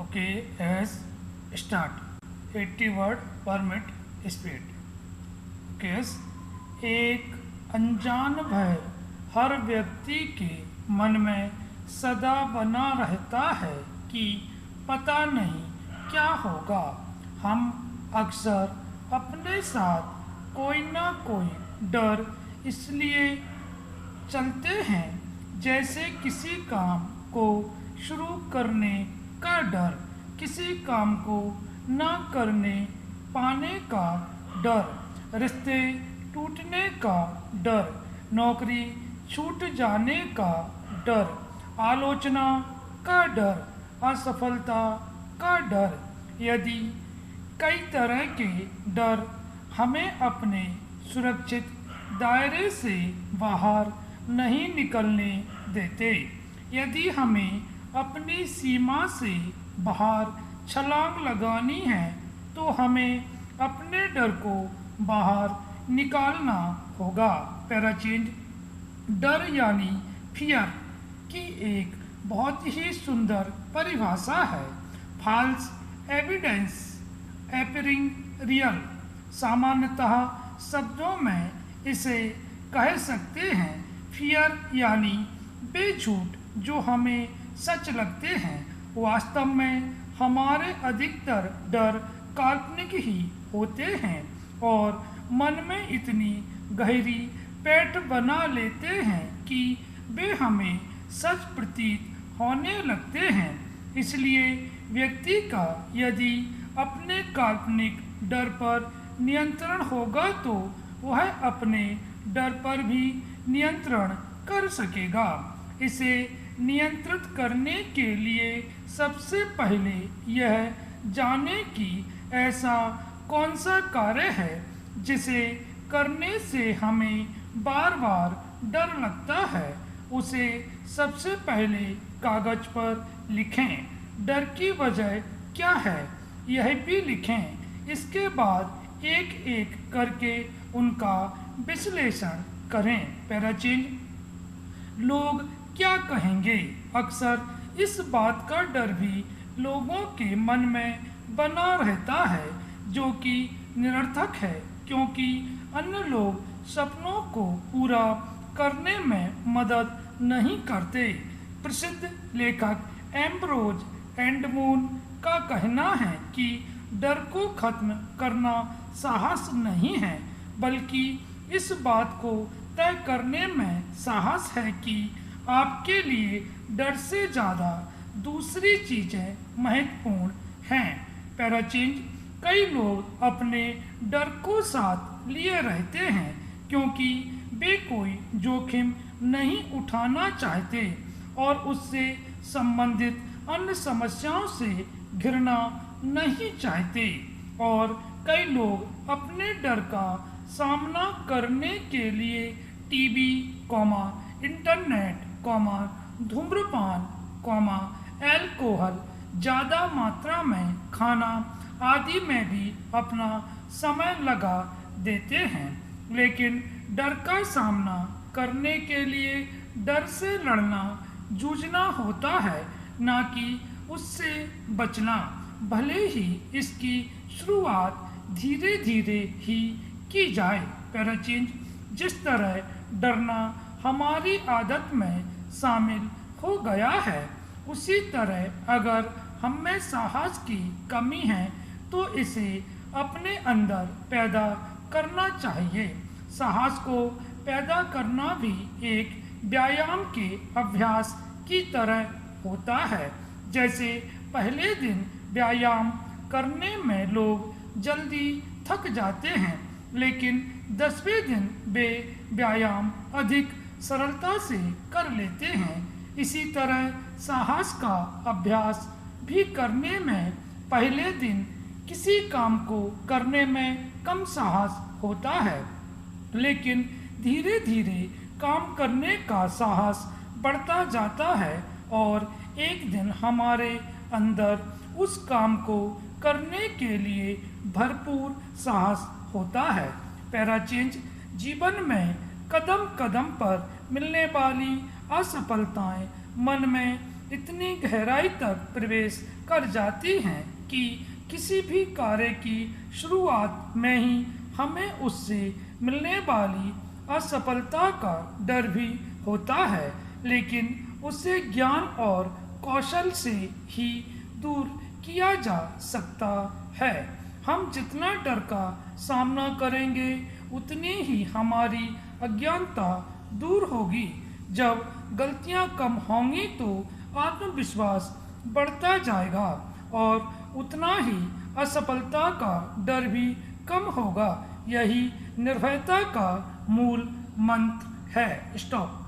Okay S start 80 word पर minute speed. Case एक अनजान भय हर व्यक्ति के मन में सदा बना रहता है कि पता नहीं क्या होगा। हम अक्सर अपने साथ कोई ना कोई डर इसलिए चलते हैं जैसे किसी काम को शुरू करने का डर, किसी काम को ना करने पाने का डर, रिश्ते टूटने का डर, नौकरी छूट जाने का डर, आलोचना का डर, असफलता का डर। यदि कई तरह के डर हमें अपने सुरक्षित दायरे से बाहर नहीं निकलने देते, यदि हमें अपनी सीमा से बाहर छलांग लगानी है तो हमें अपने डर को बाहर निकालना होगा। पैराचेंज डर यानी फियर की एक बहुत ही सुंदर परिभाषा है। False evidence appearing real. सामान्यतः शब्दों में इसे कह सकते हैं फियर यानी बेझूठ जो हमें सच लगते हैं। वास्तव में हमारे अधिकतर डर काल्पनिक ही होते हैं और मन में इतनी गहरी पैठ बना लेते हैं कि वे हमें सच प्रतीत होने लगते हैं। इसलिए व्यक्ति का यदि अपने काल्पनिक डर पर नियंत्रण होगा तो वह अपने डर पर भी नियंत्रण कर सकेगा। इसे नियंत्रित करने के लिए सबसे पहले यह जाने कि ऐसा कौन सा कार्य है जिसे करने से हमें बार बार डर लगता है, उसे सबसे पहले कागज पर लिखें। डर की वजह क्या है यह भी लिखें। इसके बाद एक एक करके उनका विश्लेषण करें। पैराचेंज लोग क्या कहेंगे। अक्सर इस बात का डर भी लोगों के मन में बना रहता है जो कि निरर्थक है, क्योंकि अन्य लोग सपनों को पूरा करने में मदद नहीं करते। प्रसिद्ध लेखक एम्ब्रोज एंडमून का कहना है कि डर को खत्म करना साहस नहीं है, बल्कि इस बात को तय करने में साहस है कि आपके लिए डर से ज़्यादा दूसरी चीज़ें महत्वपूर्ण हैं। पैराचेंज कई लोग अपने डर को साथ लिए रहते हैं क्योंकि वे कोई जोखिम नहीं उठाना चाहते और उससे संबंधित अन्य समस्याओं से घिरना नहीं चाहते। और कई लोग अपने डर का सामना करने के लिए टीवी, इंटरनेट, धूम्रपान, अल्कोहल ज़्यादा मात्रा में खाना आदि में भी अपना समय लगा देते हैं। लेकिन डर का सामना करने के लिए डर से लड़ना, जूझना होता है, ना कि उससे बचना। भले ही इसकी शुरुआत धीरे धीरे ही की जाए। पैराचेंज जिस तरह डरना हमारी आदत में शामिल हो गया है, उसी तरह अगर हम में साहस की कमी है तो इसे अपने अंदर पैदा करना चाहिए। साहस को पैदा करना भी एक व्यायाम के अभ्यास की तरह होता है। जैसे पहले दिन व्यायाम करने में लोग जल्दी थक जाते हैं, लेकिन 10वें दिन वे व्यायाम अधिक सरलता से कर लेते हैं। इसी तरह साहस का अभ्यास भी करने में पहले दिन किसी काम को करने में कम साहस होता है, लेकिन धीरे धीरे काम करने का साहस बढ़ता जाता है और एक दिन हमारे अंदर उस काम को करने के लिए भरपूर साहस होता है। पैराचेंज जीवन में कदम कदम पर मिलने वाली असफलताएं मन में इतनी गहराई तक प्रवेश कर जाती हैं कि किसी भी कार्य की शुरुआत में ही हमें उससे मिलने वाली असफलता का डर भी होता है, लेकिन उसे ज्ञान और कौशल से ही दूर किया जा सकता है। हम जितना डर का सामना करेंगे उतनी ही हमारी अज्ञानता दूर होगी। जब गलतियां कम होंगी तो आत्मविश्वास बढ़ता जाएगा और उतना ही असफलता का डर भी कम होगा। यही निर्भयता का मूल मंत्र है। स्टॉप।